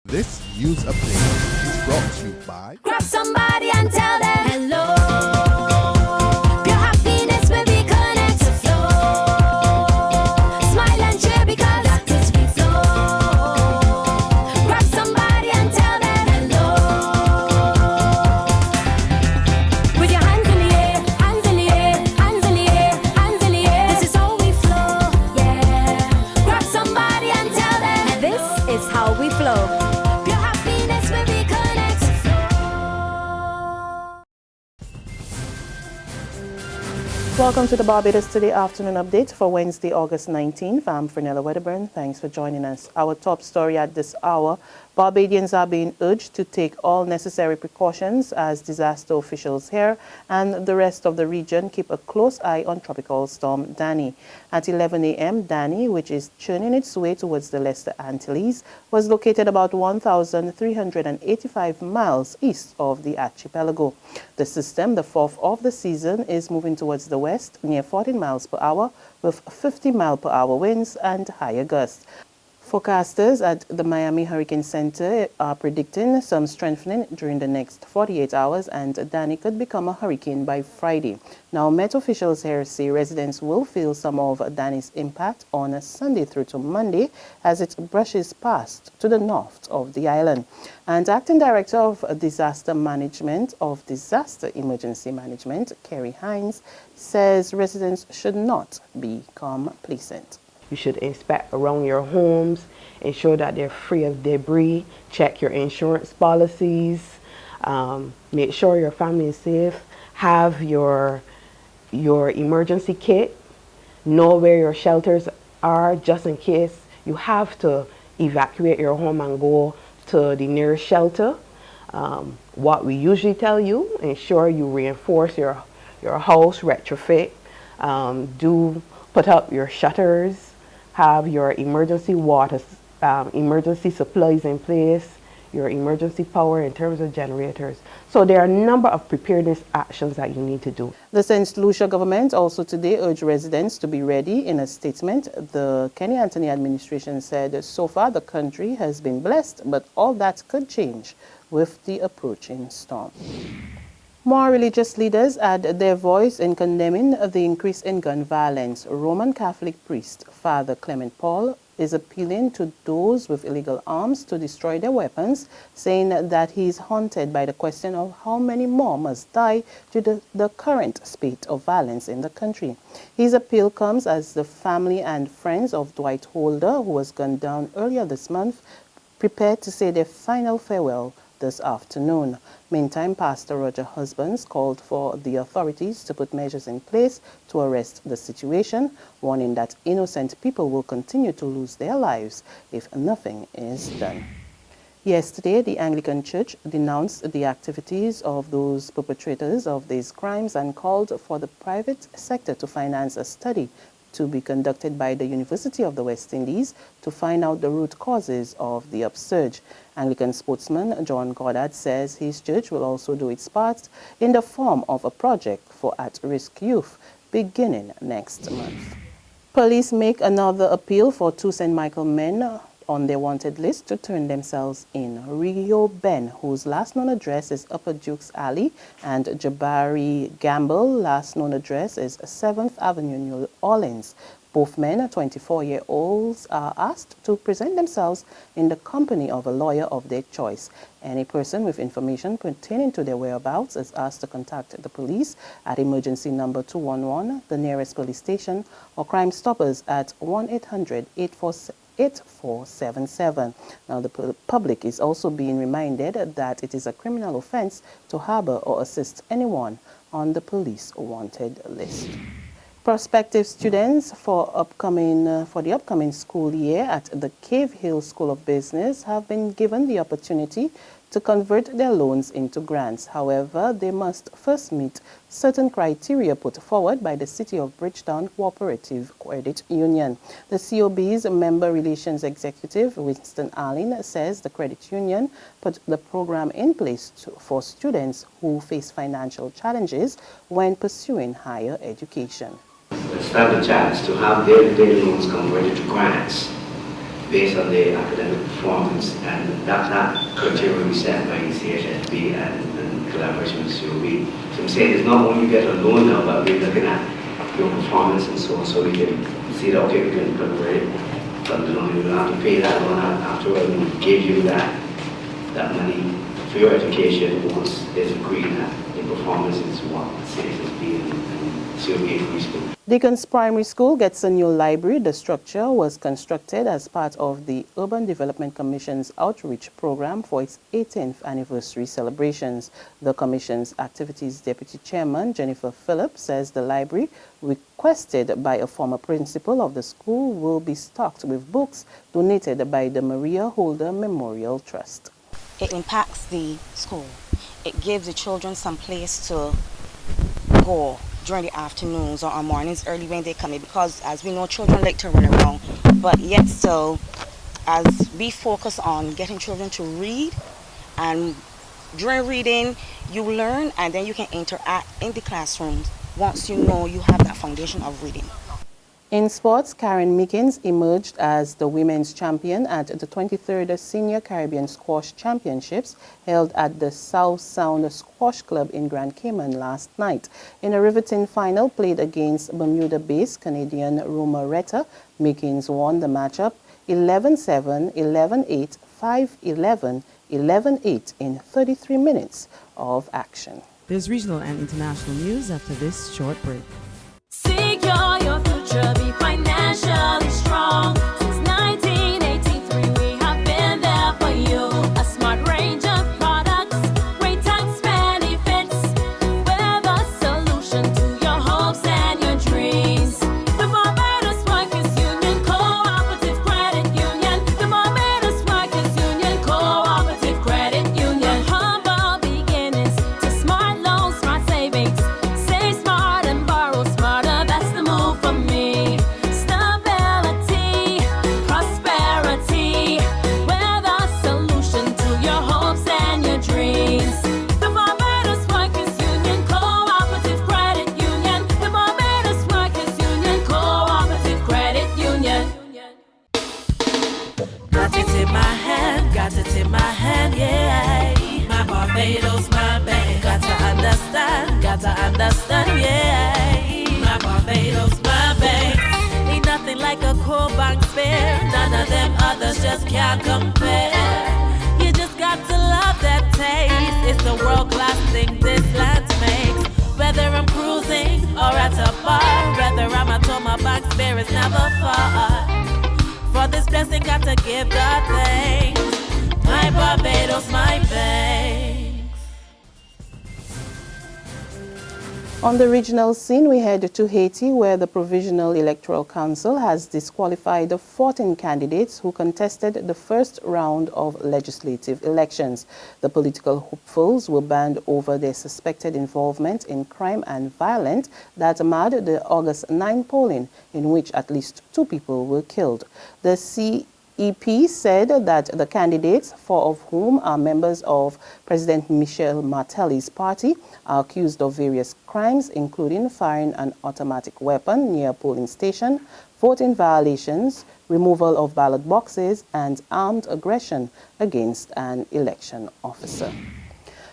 This news update is brought to you by Grab somebody and tell them hello. Your happiness will be connect to flow. Smile and cheer because that is we flow. Grab somebody and tell them hello. With your hands in the air, hands in the air, hands in the air, hands in the air. This is how we flow, yeah. Grab somebody and tell them this is how we flow. Welcome to the Barbados Today afternoon update for Wednesday, August 19th. I'm Fernella Wedderburn. Thanks for joining us. Our top story at this hour: Barbadians are being urged to take all necessary precautions as disaster officials here and the rest of the region keep a close eye on Tropical Storm Danny. At 11 a.m., Danny, which is churning its way towards the Lesser Antilles, was located about 1,385 miles east of the archipelago. The system, the fourth of the season, is moving towards the west near 14 miles per hour with 50-mile-per-hour winds and higher gusts. Forecasters at the Miami Hurricane Center are predicting some strengthening during the next 48 hours, and Danny could become a hurricane by Friday. Now, Met officials here say residents will feel some of Danny's impact on Sunday through to Monday as it brushes past to the north of the island. And Acting Director of Disaster Emergency Management, Kerry Hines, says residents should not be complacent. You should inspect around your homes, ensure that they're free of debris, check your insurance policies, make sure your family is safe, have your emergency kit, know where your shelters are just in case you have to evacuate your home and go to the nearest shelter. What we usually tell you, ensure you reinforce your house, retrofit, do put up your shutters, have your emergency water, emergency supplies in place, your emergency power in terms of generators. So there are a number of preparedness actions that you need to do. The St. Lucia government also today urged residents to be ready. In a statement, the Kenny Anthony administration said so far the country has been blessed, but all that could change with the approaching storm. More religious leaders add their voice in condemning the increase in gun violence. Roman Catholic priest Father Clement Paul is appealing to those with illegal arms to destroy their weapons, saying that he is haunted by the question of how many more must die due to the current spate of violence in the country. His appeal comes as the family and friends of Dwight Holder, who was gunned down earlier this month, prepare to say their final farewell this afternoon. Meantime, Pastor Roger Husbands called for the authorities to put measures in place to arrest the situation, warning that innocent people will continue to lose their lives if nothing is done. Yesterday, the Anglican Church denounced the activities of those perpetrators of these crimes and called for the private sector to finance a study to be conducted by the University of the West Indies to find out the root causes of the upsurge. Anglican spokesman John Goddard says his church will also do its part in the form of a project for at-risk youth beginning next month. Police make another appeal for two St. Michael men on their wanted list to turn themselves in. Rio Ben, whose last known address is Upper Dukes Alley, and Jabari Gamble, last known address is 7th Avenue, New Orleans. Both men, 24-year-olds, are asked to present themselves in the company of a lawyer of their choice. Any person with information pertaining to their whereabouts is asked to contact the police at emergency number 211, the nearest police station, or Crime Stoppers at 1-800-847-8477. Now, the public is also being reminded that it is a criminal offense to harbor or assist anyone on the police wanted list. Prospective students for the upcoming school year at the Cave Hill School of Business have been given the opportunity to convert their loans into grants. However, they must first meet certain criteria put forward by the City of Bridgetown Cooperative Credit Union. The COB's Member Relations Executive, Winston Allen, says the credit union put the program in place for students who face financial challenges when pursuing higher education. Stand a chance to have their loans converted to grants. based on their academic performance, and that criteria will be set by CHSB and collaboration with COB. So I'm saying it's not only you get a loan now, but we're looking at your performance and so on, so we can see that, okay, we can upgrade, but we don't have to pay that loan afterward, and give you that money for your education once it's agreed that your performance is what CHSB and COB agrees to. Deacon's Primary School gets a new library. The structure was constructed as part of the Urban Development Commission's outreach program for its 18th anniversary celebrations. The Commission's Activities Deputy Chairman, Jennifer Phillip, says the library, requested by a former principal of the school, will be stocked with books donated by the Maria Holder Memorial Trust. It impacts the school. It gives the children some place to go during the afternoons or on mornings early when they come in, because as we know, children like to run around, but yet still, as we focus on getting children to read, and during reading you learn, and then you can interact in the classrooms once you know you have that foundation of reading. In sports, Karen Mickens emerged as the women's champion at the 23rd Senior Caribbean Squash Championships held at the South Sound Squash Club in Grand Cayman last night. In a riveting final played against Bermuda-based Canadian Roma Retta, Mickens won the matchup 11-7, 11-8, 5-11, 11-8 in 33 minutes of action. There's regional and international news after this short break. Secure your future, be financially strong. Since 1983, we have been there for you. A smart range of products, great tax benefits. We're the solution to your hopes and your dreams. The Barbados Workers Union Cooperative Credit Union. The Barbados Workers Union Cooperative Credit Union. Humble beginnings to smart loans, smart savings. Save smart and borrow smarter. That's the move for me. Stability, prosperity. We're the solution to your hopes and your dreams. The Barbados Workers Union Cooperative Credit Union. The Barbados Workers Union Cooperative Credit Union. Got it in my hand, yeah. My Barbados, my bank. Got to understand, yeah. My Barbados, my bank. Ain't nothing like a core bank spare. None of them others just can't compare. You just got to love that taste. It's the world-class thing this land makes. Whether I'm cruising or at a bar, whether I'm at home, my bank spare is never far. For this blessing, got to give God thanks. My Barbados, my bank. On the regional scene, we head to Haiti, where the Provisional Electoral Council has disqualified 14 candidates who contested the first round of legislative elections. The political hopefuls were banned over their suspected involvement in crime and violence that marred the August 9 polling, in which at least 2 people were killed. The CEP said that the candidates, 4 of whom are members of President Michel Martelly's party, are accused of various crimes, including firing an automatic weapon near a polling station, voting violations, removal of ballot boxes, and armed aggression against an election officer.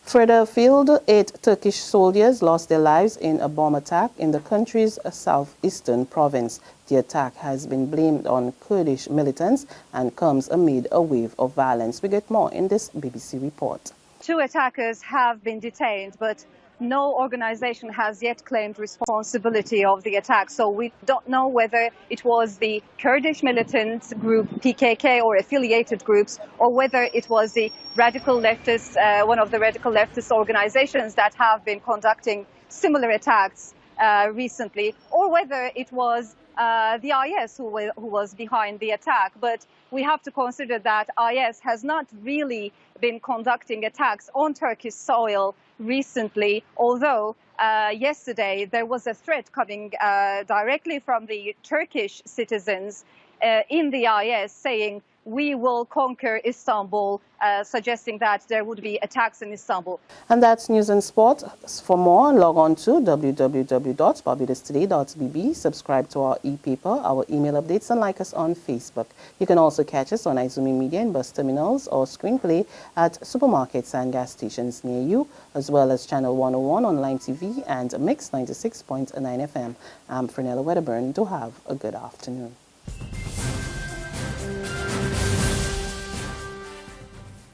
Further afield, 8 Turkish soldiers lost their lives in a bomb attack in the country's southeastern province. The attack has been blamed on Kurdish militants and comes amid a wave of violence. We get more in this BBC report. 2 attackers have been detained, but no organization has yet claimed responsibility of the attack. So we don't know whether it was the Kurdish militant group PKK or affiliated groups, or whether it was the radical leftists, one of the radical leftist organizations that have been conducting similar attacks recently, or whether it was the IS who was behind the attack. But we have to consider that IS has not really been conducting attacks on Turkish soil recently, although yesterday there was a threat coming directly from the Turkish citizens in the IS saying, we will conquer Istanbul, suggesting that there would be attacks in Istanbul. And that's news and sport. For more, log on to www.barbadostoday.bb, subscribe to our e-paper, our email updates, and like us on Facebook. You can also catch us on Izumi Media in bus terminals or screenplay at supermarkets and gas stations near you, as well as Channel 101 online TV and Mix 96.9 FM. I'm Frenella Wedderburn. Do have a good afternoon.